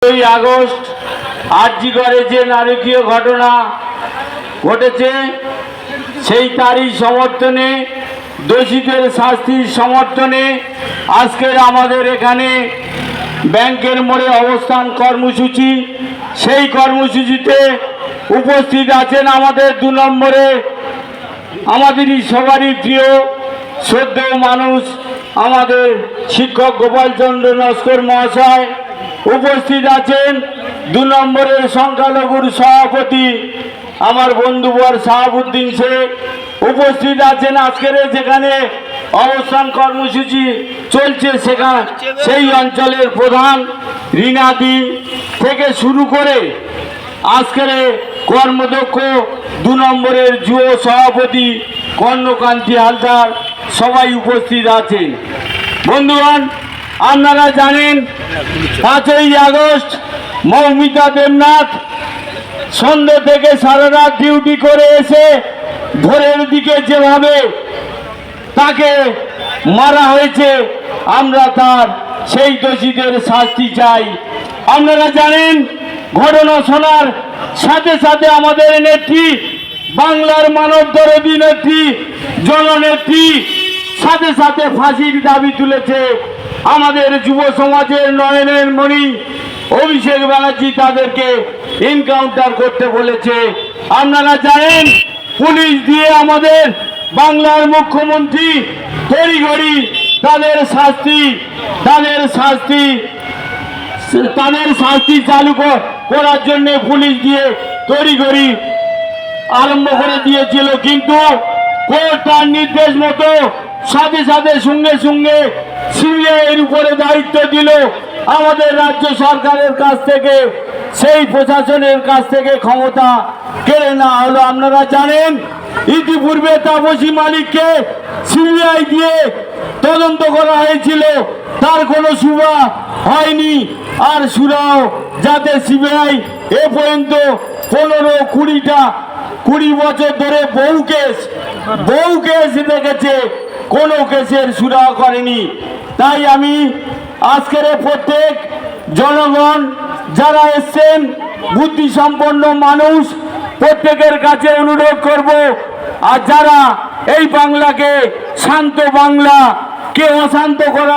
August আরজিকরে যে নারকীয় ঘটনা ঘটেছে সেই তারই সমর্থনে, দোষীদের শাস্তির সমর্থনে আজকের আমাদের এখানে ব্যাংকের মোড়ে অবস্থান কর্মসূচি। সেই কর্মসূচিতে উপস্থিত আছেন আমাদের 2 নম্বরে আমাদেরই সবারই প্রিয় শ্রদ্ধেয় মানুষ আমাদের শিক্ষক গোপালচন্দ্র নস্কর মহাশয়। উপস্থিত আছেন 2 নম্বরের সংখ্যালঘুর সভাপতি আমার বন্ধুবর শাহাবুদ্দিন শেখ। উপস্থিত আছেন আজকের যেখানে অবস্থান কর্মসূচি চলছে সেখানে সেই অঞ্চলের প্রধান রিনাদি থেকে শুরু করে আজকের কর্মদক্ষ 2 নম্বরের যুব সভাপতি কর্ণকান্তি হালদার সবাই উপস্থিত আছেন। বন্ধুগণ, আপনারা জানেন 5ই আগস্ট মৌমিতা দেবনাথ সন্ধ্যে থেকে সারা রাত ডিউটি করে এসে ভোরের দিকে যেভাবে তাকে মারা হয়েছে, আমরা তার সেই দোষীদের শাস্তি চাই। আপনারা জানেন ঘটনা শোনার সাথে সাথে আমাদের নেত্রী, বাংলার মানব দরদী নেত্রী, জননেত্রী সাথে সাথে ফাঁসির দাবি তুলেছে। আমাদের যুব সমাজের নয়নের মণি অভিষেক ব্যানার্জি তাদেরকে এনকাউন্টার করতে বলেছে। আপনারা জানেন পুলিশ দিয়ে আমাদের বাংলার মুখ্যমন্ত্রী তড়িঘড়ি তাদের শাস্তি চালু করার জন্য পুলিশ দিয়ে তড়িঘড়ি আরম্ভ করে দিয়েছিল, কিন্তু কোর্ট তার নির্দেশ মতো সাথে সাথে সঙ্গে সঙ্গে সিবিআইয়ের উপরে দায়িত্ব দিল। আমাদের রাজ্য সরকারের কাছ থেকে, সেই প্রশাসনের কাছ থেকে ক্ষমতা কেড়ে নেওয়া হলো। আপনারা জানেন ইতিপূর্বে তাপসী মালিককে সিবিআই দিয়ে তদন্ত করা হয়েছিল, তার কোনো সুরা হয়নি। আর সুরাও যাতে সিবিআই এ পর্যন্ত 15-20 বছর ধরে বহু কেস দেখেছে, কোনো কেসের সুরা করেনি। তাই আমি আজকের প্রত্যেক জনগণ যারা এসছেন, বুদ্ধিসম্পন্ন মানুষ, প্রত্যেকের কাছে অনুরোধ করব, আর যারা এই বাংলাকে শান্ত বাংলা কে অশান্ত করা